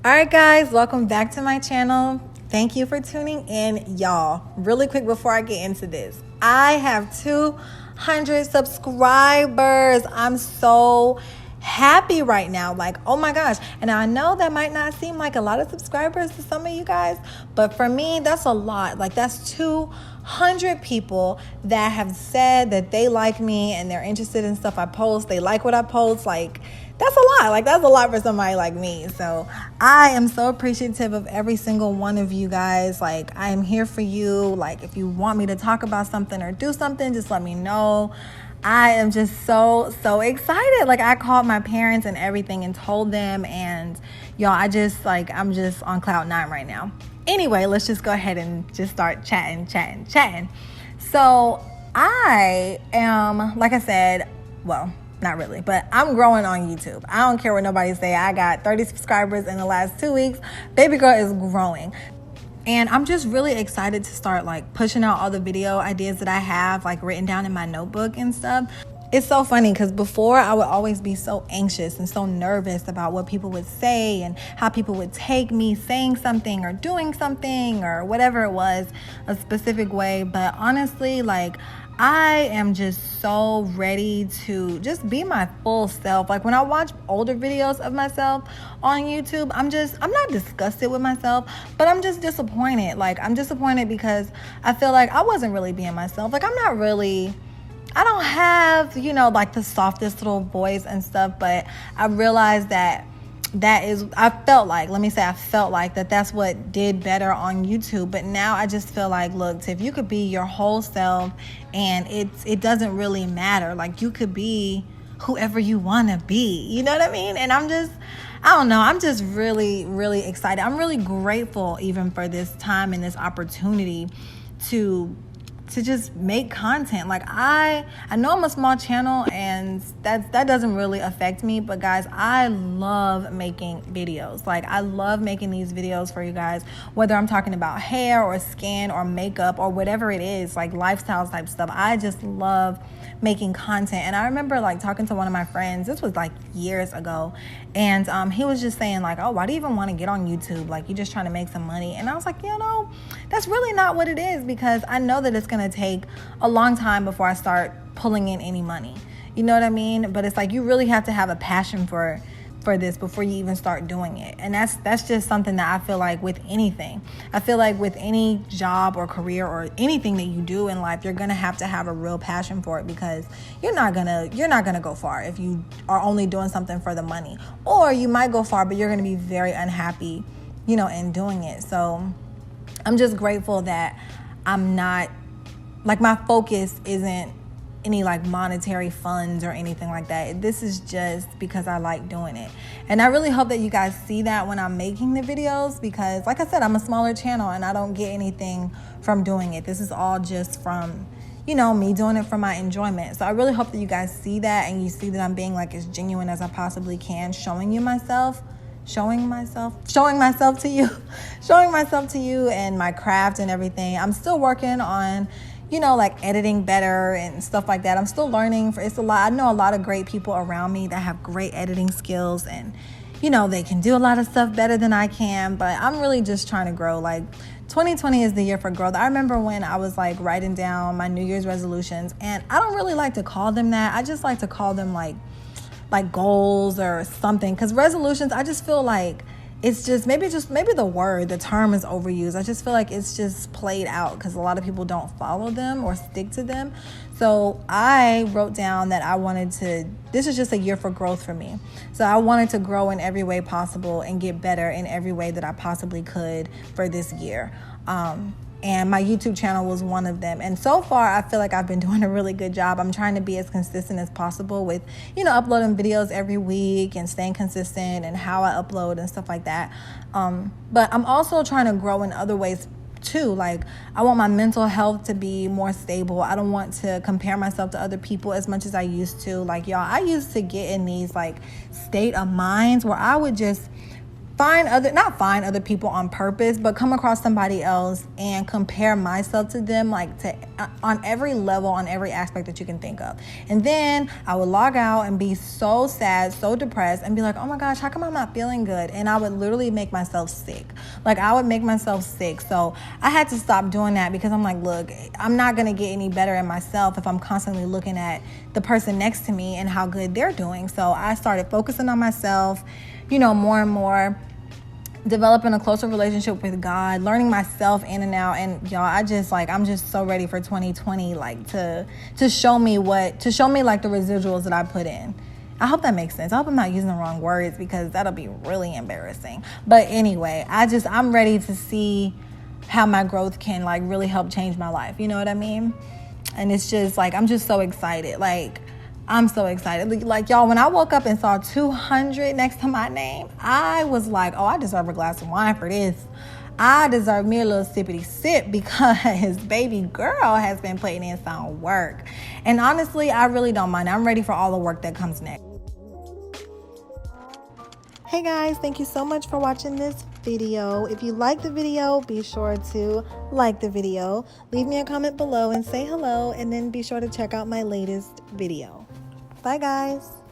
All right, guys, welcome back to my channel. Thank you for tuning in, y'all. Really quick before I get into this, I have 200 subscribers. I'm so happy right now. Like, oh my gosh. And I know that might not seem like a lot of subscribers to some of you guys, but for me, that's a lot. Like, that's 200 people that have said that they like me and they're interested in stuff I post. They like what I post. Like, that's a lot. Like, that's a lot for somebody like me. So I am so appreciative of every single one of you guys. Like, I am here for you. Like, if you want me to talk about something or do something, just let me know. I am just so excited. Like, I called my parents and everything and told them, and y'all, I'm just on cloud 9 right now. Anyway, let's just go ahead and just start chatting. So I am, like I said, well, not really, but I'm growing on YouTube. I don't care what nobody say. I got 30 subscribers in the last 2 weeks. Baby girl is growing. And I'm just really excited to start like pushing out all the video ideas that I have like written down in my notebook and stuff. It's so funny because before I would always be so anxious and so nervous about what people would say and how people would take me saying something or doing something or whatever it was, a specific way. But honestly, like, I am just so ready to just be my full self. Like, when I watch older videos of myself on YouTube, I'm not disgusted with myself, but I'm just disappointed. Like, I'm disappointed because I feel like I wasn't really being myself. Like, I don't have, like the softest little voice and stuff, but I realized I felt like that's what did better on YouTube. But now I just feel like, look, Tiff, you could be your whole self and it doesn't really matter. Like, you could be whoever you want to be. You know what I mean? And I don't know. I'm just really, really excited. I'm really grateful even for this time and this opportunity to just make content. Like, I know I'm a small channel and that doesn't really affect me, but guys, I love making videos. Like, I love making these videos for you guys, whether I'm talking about hair or skin or makeup or whatever it is, like lifestyle type stuff. I just love making content. And I remember like talking to one of my friends, this was like years ago, and he was just saying like, oh, why do you even want to get on YouTube? Like, you're just trying to make some money. And I was like, that's really not what it is, because I know that it's going to take a long time before I start pulling in any money. You know what I mean? But it's like, you really have to have a passion for this before you even start doing it. And that's just something that I feel like with anything. I feel like with any job or career or anything that you do in life, you're going to have a real passion for it, because you're not going to go far if you are only doing something for the money. Or you might go far, but you're going to be very unhappy, in doing it. So I'm just grateful that I'm not, like, my focus isn't any like monetary funds or anything like that. This is just because I like doing it. And I really hope that you guys see that when I'm making the videos, because like I said, I'm a smaller channel and I don't get anything from doing it. This is all just from, me doing it for my enjoyment. So I really hope that you guys see that and you see that I'm being like as genuine as I possibly can, showing myself to you and my craft and everything. I'm still working on like editing better and stuff like that. I'm still learning. It's a lot. I know a lot of great people around me that have great editing skills and, they can do a lot of stuff better than I can, but I'm really just trying to grow. Like, 2020 is the year for growth. I remember when I was like writing down my New Year's resolutions, and I don't really like to call them that. I just like to call them like goals or something, because resolutions, I just feel like it's just maybe the term is overused. I just feel like it's just played out because a lot of people don't follow them or stick to them. So I wrote down that this is just a year for growth for me. So I wanted to grow in every way possible and get better in every way that I possibly could for this year. And my YouTube channel was one of them. And so far, I feel like I've been doing a really good job. I'm trying to be as consistent as possible with, uploading videos every week and staying consistent and how I upload and stuff like that. But I'm also trying to grow in other ways too. Like, I want my mental health to be more stable. I don't want to compare myself to other people as much as I used to. Like, y'all, I used to get in these like state of minds where I would just not find other people on purpose, but come across somebody else and compare myself to them, like on every level, on every aspect that you can think of. And then I would log out and be so sad, so depressed, and be like, oh my gosh, how come I'm not feeling good? And I would literally make myself sick. Like, I would make myself sick. So I had to stop doing that, because I'm like, look, I'm not going to get any better in myself if I'm constantly looking at the person next to me and how good they're doing. So I started focusing on myself, more and more, developing a closer relationship with God, learning myself in and out. And y'all, I'm just so ready for 2020, like to show me like the residuals that I put in. I hope that makes sense. I hope I'm not using the wrong words, because that'll be really embarrassing. But anyway, I'm ready to see how my growth can like really help change my life. You know what I mean? And it's just like, I'm just so excited. Like, I'm so excited. Like, y'all, when I woke up and saw 200 next to my name, I was like, oh, I deserve a glass of wine for this. I deserve me a little sippity sip, because baby girl has been putting in some work. And honestly, I really don't mind. I'm ready for all the work that comes next. Hey guys, thank you so much for watching this video. If you like the video, be sure to like the video, leave me a comment below and say hello, and then be sure to check out my latest video. Bye guys.